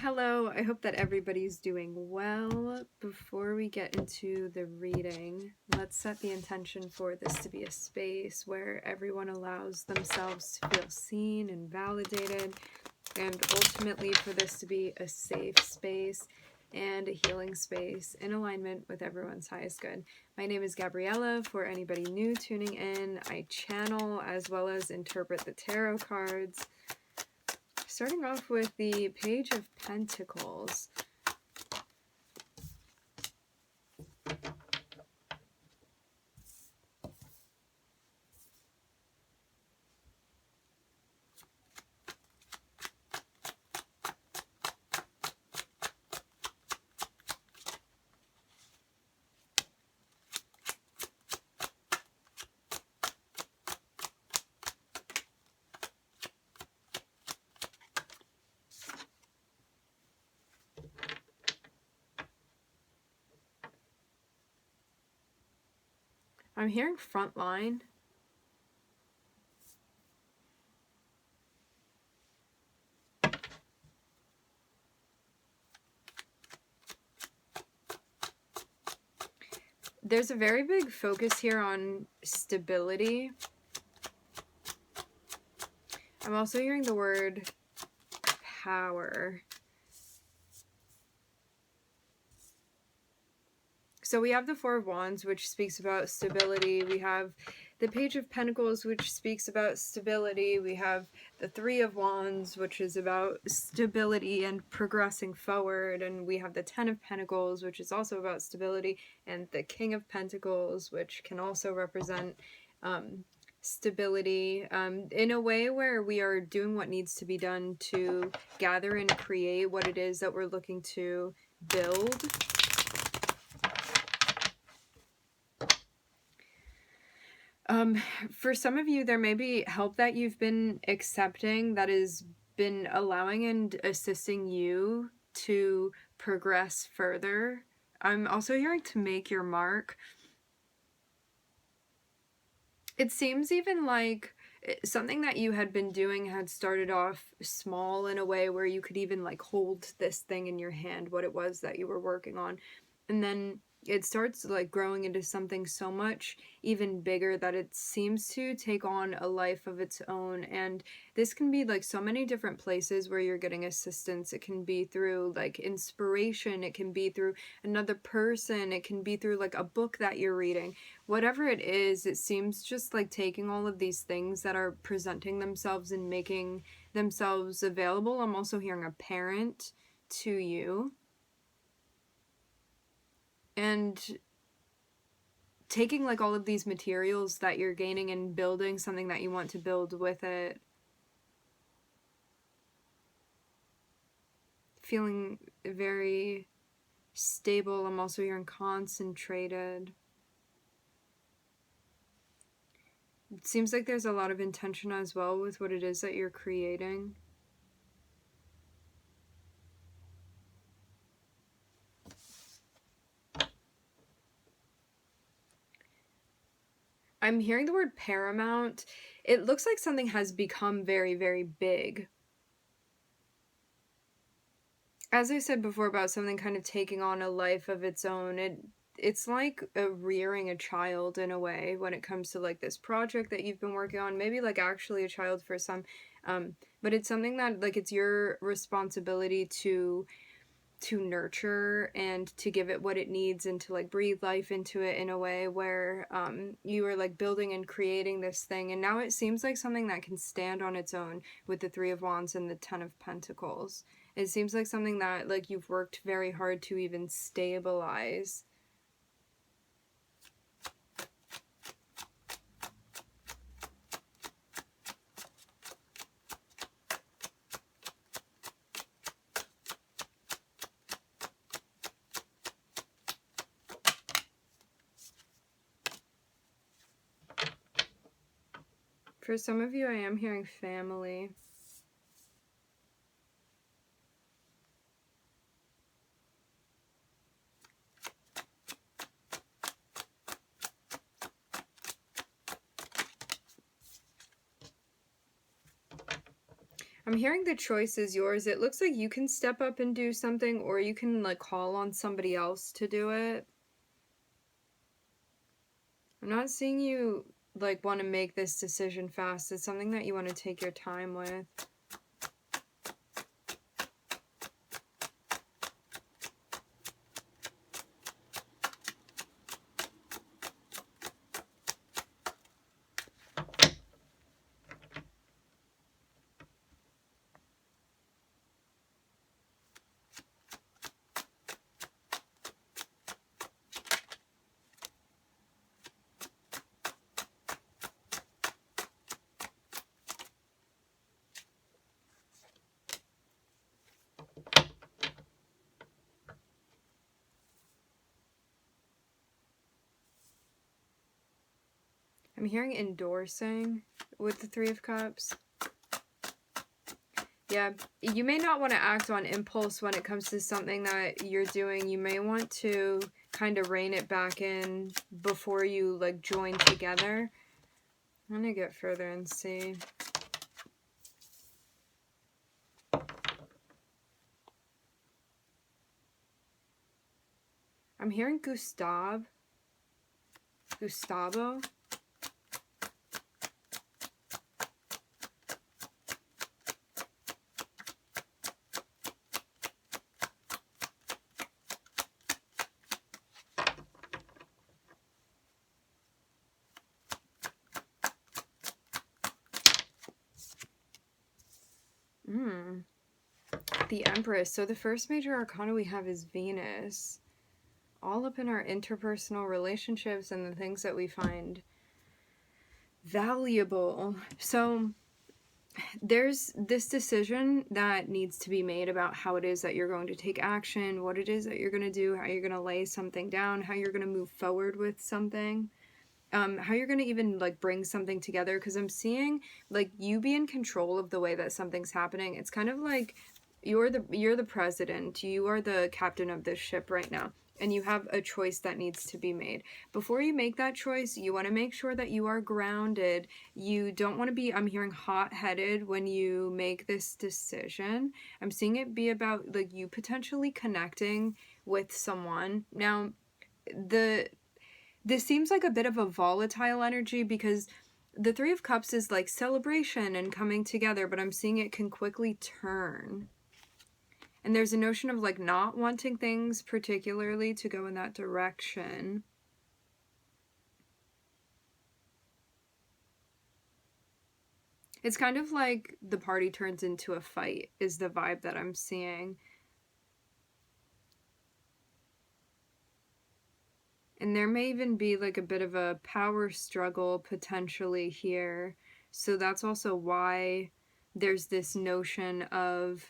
Hello, I hope that everybody's doing well. Before we get into the reading, let's set the intention for this to be a space where everyone allows themselves to feel seen and validated, and ultimately for this to be a safe space and a healing space in alignment with everyone's highest good. My name is Gabriella. For anybody new tuning in, I channel as well as interpret the tarot cards. Starting off with the Page of Pentacles. I'm hearing frontline. There's a very big focus here on stability. I'm also hearing the word power. So we have the Four of Wands, which speaks about stability. We have the Page of Pentacles, which speaks about stability. We have the Three of Wands, which is about stability and progressing forward. And we have the Ten of Pentacles, which is also about stability. And the King of Pentacles, which can also represent stability in a way where we are doing what needs to be done to gather and create what it is that we're looking to build. For some of you, there may be help that you've been accepting that has been allowing and assisting you to progress further. I'm also hearing to make your mark. It seems even like something that you had been doing had started off small in a way where you could even like hold this thing in your hand, what it was that you were working on. And then it starts like growing into something so much even bigger that it seems to take on a life of its own. And this can be like so many different places where you're getting assistance. It can be through like inspiration, it can be through another person, it can be through like a book that you're reading. Whatever it is, it seems just like taking all of these things that are presenting themselves and making themselves available. I'm also hearing a parent to you. And taking like all of these materials that you're gaining and building something that you want to build with it. Feeling very stable. I'm also hearing concentrated. It seems like there's a lot of intention as well with what it is that you're creating. I'm hearing the word paramount. It looks like something has become very, very big. As I said before about something kind of taking on a life of its own, it's like rearing a child in a way when it comes to like this project that you've been working on, maybe like actually a child for some, but it's something that like it's your responsibility to nurture and to give it what it needs and to like breathe life into it in a way where you are like building and creating this thing. And now it seems like something that can stand on its own with the Three of Wands and the Ten of Pentacles. It seems like something that like you've worked very hard to even stabilize. For some of you, I am hearing family. I'm hearing the choice is yours. It looks like you can step up and do something, or you can like call on somebody else to do it. I'm not seeing you like want to make this decision fast. It's something that you want to take your time with. I'm hearing endorsing with the Three of Cups. Yeah, you may not want to act on impulse when it comes to something that you're doing. You may want to kind of rein it back in before you like join together. I'm gonna get further and see. I'm hearing Gustavo. The Empress. So the first major arcana we have is Venus. All up in our interpersonal relationships and the things that we find valuable. So there's this decision that needs to be made about how it is that you're going to take action, what it is that you're going to do, how you're going to lay something down, how you're going to move forward with something. How you're going to even like bring something together, because I'm seeing like you be in control of the way that something's happening. It's kind of like you're the president, you are the captain of this ship right now, and you have a choice that needs to be made. Before you make that choice, you want to make sure that you are grounded. You don't want to be, I'm hearing, hot-headed when you make this decision. I'm seeing it be about like you potentially connecting with someone. Now, this seems like a bit of a volatile energy, because the Three of Cups is like celebration and coming together, but I'm seeing it can quickly turn. And there's a notion of like not wanting things particularly to go in that direction. It's kind of like the party turns into a fight is the vibe that I'm seeing. And there may even be like a bit of a power struggle potentially here. So that's also why there's this notion of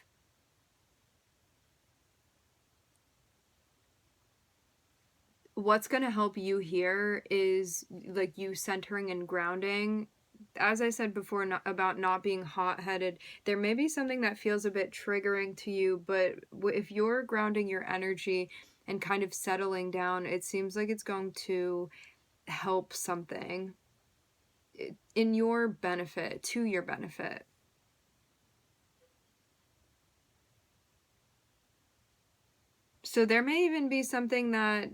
what's going to help you here is like you centering and grounding. As I said before, about not being hot-headed, there may be something that feels a bit triggering to you, but if you're grounding your energy and kind of settling down, it seems like it's going to help something in your benefit, to your benefit. So there may even be something that,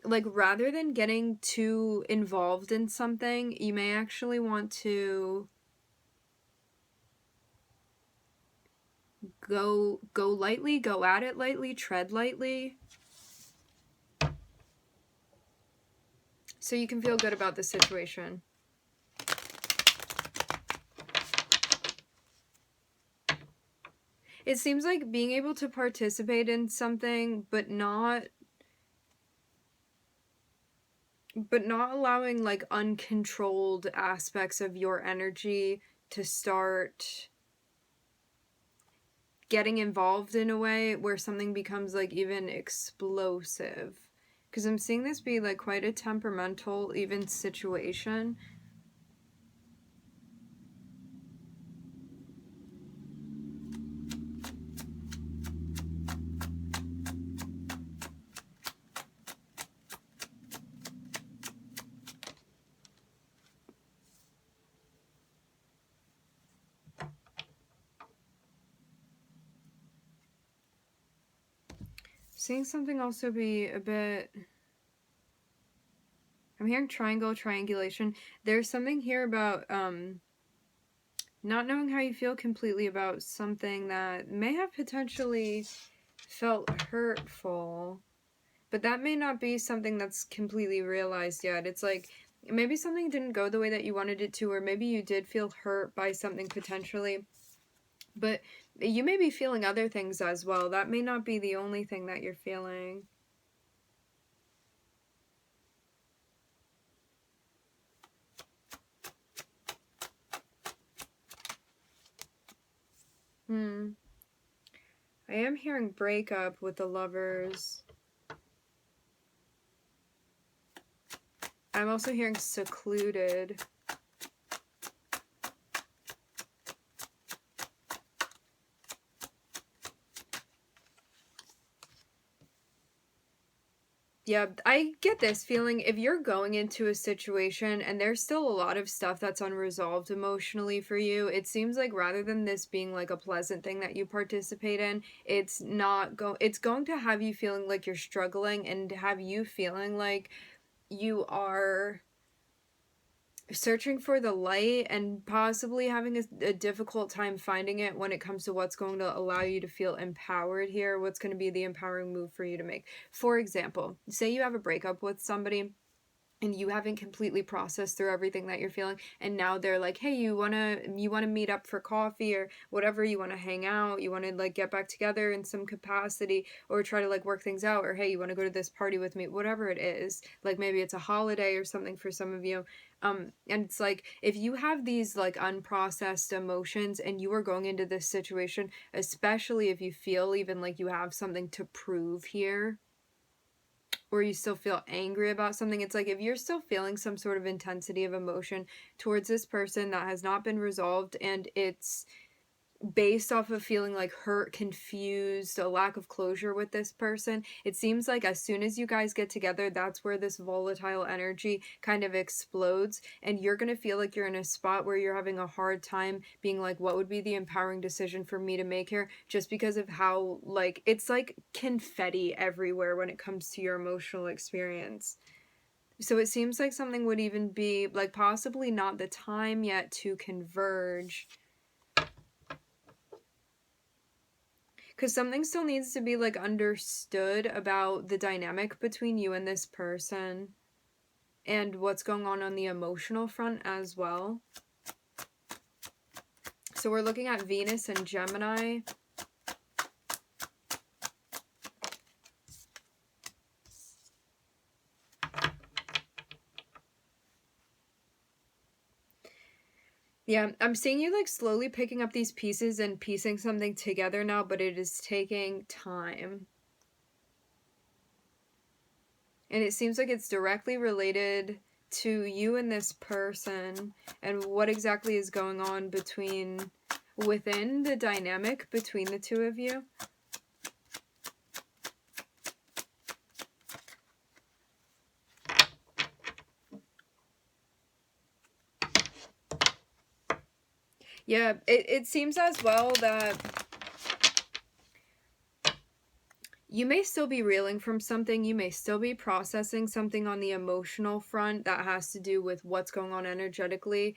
like, rather than getting too involved in something, you may actually want to go lightly, go at it lightly, tread lightly, so you can feel good about the situation. It seems like being able to participate in something, but not allowing like uncontrolled aspects of your energy to start getting involved in a way where something becomes like even explosive. Because I'm seeing this be like quite a temperamental even situation. Seeing something also be a bit... I'm hearing triangle, triangulation. There's something here about not knowing how you feel completely about something that may have potentially felt hurtful, but that may not be something that's completely realized yet. It's like maybe something didn't go the way that you wanted it to, or maybe you did feel hurt by something potentially, but you may be feeling other things as well. That may not be the only thing that you're feeling. I am hearing breakup with the Lovers. I'm also hearing secluded. Yeah, I get this feeling if you're going into a situation and there's still a lot of stuff that's unresolved emotionally for you, it seems like rather than this being like a pleasant thing that you participate in, it's going to have you feeling like you're struggling and have you feeling like you are searching for the light and possibly having a difficult time finding it when it comes to what's going to allow you to feel empowered here, what's going to be the empowering move for you to make. For example, say you have a breakup with somebody and you haven't completely processed through everything that you're feeling, and now they're like, hey, you want to meet up for coffee or whatever, you want to hang out, you want to like get back together in some capacity or try to like work things out, or hey, you want to go to this party with me, whatever it is, like maybe it's a holiday or something for some of you. And it's like if you have these like unprocessed emotions and you are going into this situation, especially if you feel even like you have something to prove here, or you still feel angry about something, it's like if you're still feeling some sort of intensity of emotion towards this person that has not been resolved, and it's based off of feeling like hurt, confused, a lack of closure with this person, it seems like as soon as you guys get together, that's where this volatile energy kind of explodes, and you're going to feel like you're in a spot where you're having a hard time being like, what would be the empowering decision for me to make here, just because of how like it's like confetti everywhere when it comes to your emotional experience. So it seems like something would even be like possibly not the time yet to converge, because something still needs to be like understood about the dynamic between you and this person and what's going on the emotional front as well. So we're looking at Venus and Gemini. Yeah, I'm seeing you like slowly picking up these pieces and piecing something together now, but it is taking time. And it seems like it's directly related to you and this person and what exactly is going on within the dynamic between the two of you. Yeah, it seems as well that you may still be reeling from something, you may still be processing something on the emotional front that has to do with what's going on energetically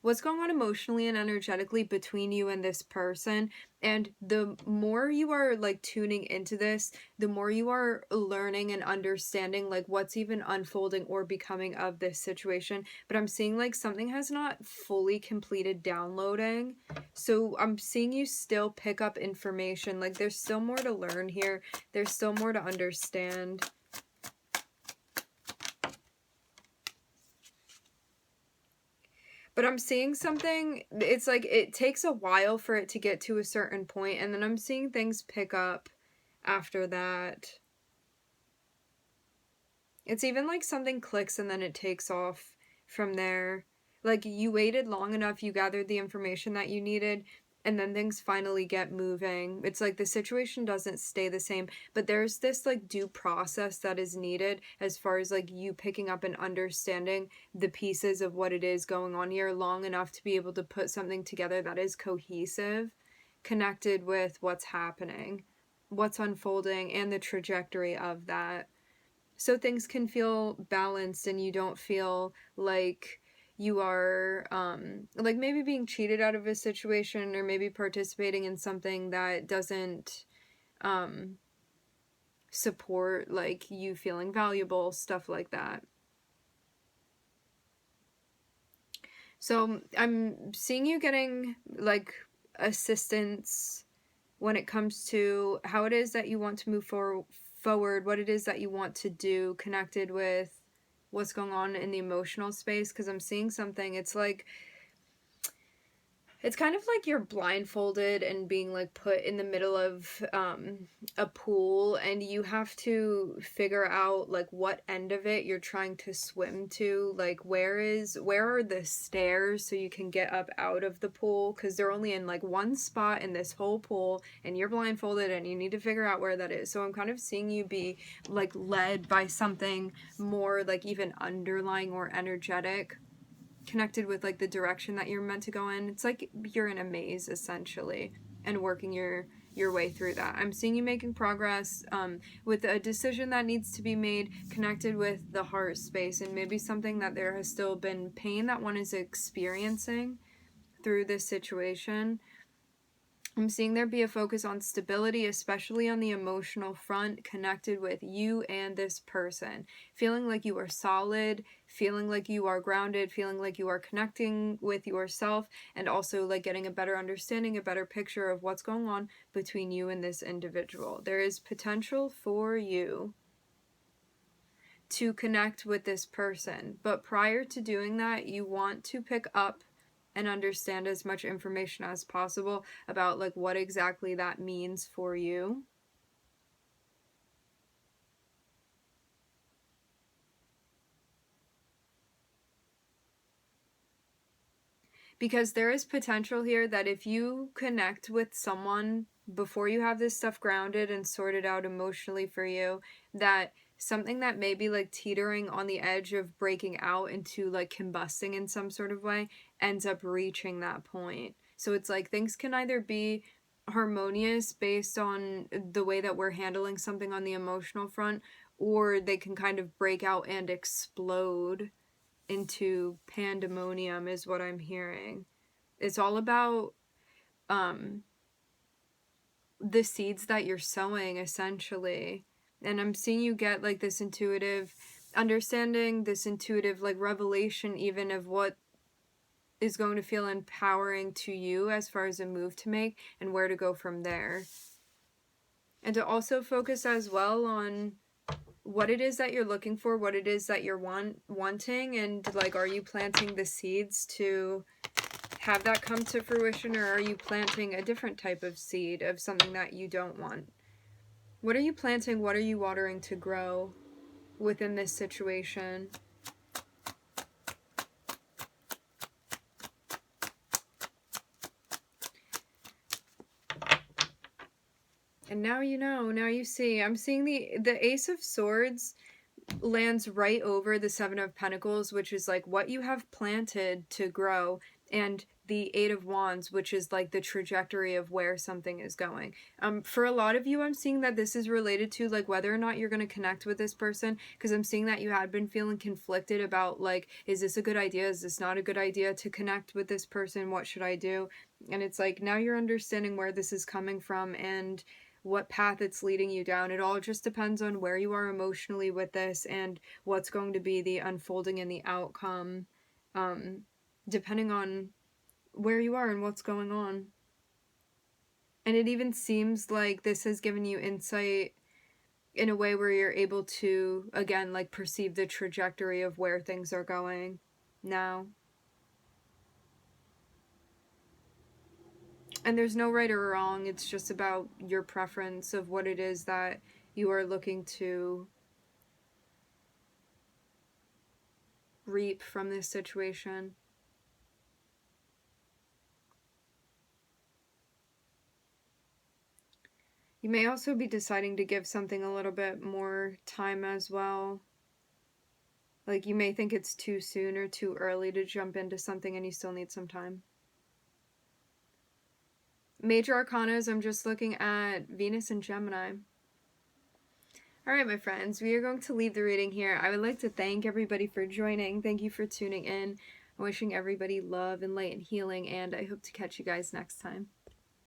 what's going on emotionally and energetically between you and this person. And the more you are like tuning into this, the more you are learning and understanding like what's even unfolding or becoming of this situation. But I'm seeing like something has not fully completed downloading, so I'm seeing you still pick up information. Like there's still more to learn here, there's still more to understand. But I'm seeing something, it's like it takes a while for it to get to a certain point, and then I'm seeing things pick up after that. It's even like something clicks and then it takes off from there. Like you waited long enough, you gathered the information that you needed, and then things finally get moving. It's like the situation doesn't stay the same, but there's this like due process that is needed as far as like you picking up and understanding the pieces of what it is going on here long enough to be able to put something together that is cohesive, connected with what's happening. what's unfolding and the trajectory of that. So things can feel balanced and you don't feel like you are like maybe being cheated out of a situation, or maybe participating in something that doesn't support like you feeling valuable, stuff like that. So I'm seeing you getting like assistance when it comes to how it is that you want to move forward, what it is that you want to do, connected with what's going on in the emotional space. Because I'm seeing something, it's kind of like you're blindfolded and being like put in the middle of a pool, and you have to figure out like what end of it you're trying to swim to. Like where are the stairs so you can get up out of the pool, because they're only in like one spot in this whole pool, and you're blindfolded and you need to figure out where that is. So I'm kind of seeing you be like led by something more like even underlying or energetic, connected with like the direction that you're meant to go in. It's like you're in a maze essentially, and working your way through that. I'm seeing you making progress with a decision that needs to be made, connected with the heart space, and maybe something that there has still been pain that one is experiencing through this situation. I'm seeing there be a focus on stability, especially on the emotional front, connected with you and this person. Feeling like you are solid, feeling like you are grounded, feeling like you are connecting with yourself, and also like getting a better understanding, a better picture of what's going on between you and this individual. There is potential for you to connect with this person, but prior to doing that, you want to pick up and understand as much information as possible about like what exactly that means for you. Because there is potential here that if you connect with someone before you have this stuff grounded and sorted out emotionally for you, that something that may be like teetering on the edge of breaking out into like combusting in some sort of way ends up reaching that point. So it's like things can either be harmonious based on the way that we're handling something on the emotional front, or they can kind of break out and explode into pandemonium, is what I'm hearing. It's all about um the seeds that you're sowing essentially. And I'm seeing you get like this intuitive understanding, this intuitive like revelation even of what is going to feel empowering to you as far as a move to make and where to go from there. And to also focus as well on what it is that you're looking for, what it is that you're wanting, and like, are you planting the seeds to have that come to fruition, or are you planting a different type of seed of something that you don't want? What are you planting? What are you watering to grow within this situation? And now you know, now you see. I'm seeing the Ace of Swords lands right over the Seven of Pentacles, which is like what you have planted to grow, and the Eight of Wands, which is like the trajectory of where something is going. For a lot of you, I'm seeing that this is related to like whether or not you're going to connect with this person, because I'm seeing that you had been feeling conflicted about like, is this a good idea? Is this not a good idea to connect with this person? What should I do? And it's like now you're understanding where this is coming from and what path it's leading you down. It all just depends on where you are emotionally with this and what's going to be the unfolding and the outcome, depending on where you are and what's going on. And it even seems like this has given you insight in a way where you're able to, again, like perceive the trajectory of where things are going now. And there's no right or wrong. It's just about your preference of what it is that you are looking to reap from this situation. You may also be deciding to give something a little bit more time as well. Like you may think it's too soon or too early to jump into something and you still need some time. Major arcanas, I'm just looking at Venus and Gemini. Alright, my friends, we are going to leave the reading here. I would like to thank everybody for joining. Thank you for tuning in. I'm wishing everybody love and light and healing, and I hope to catch you guys next time.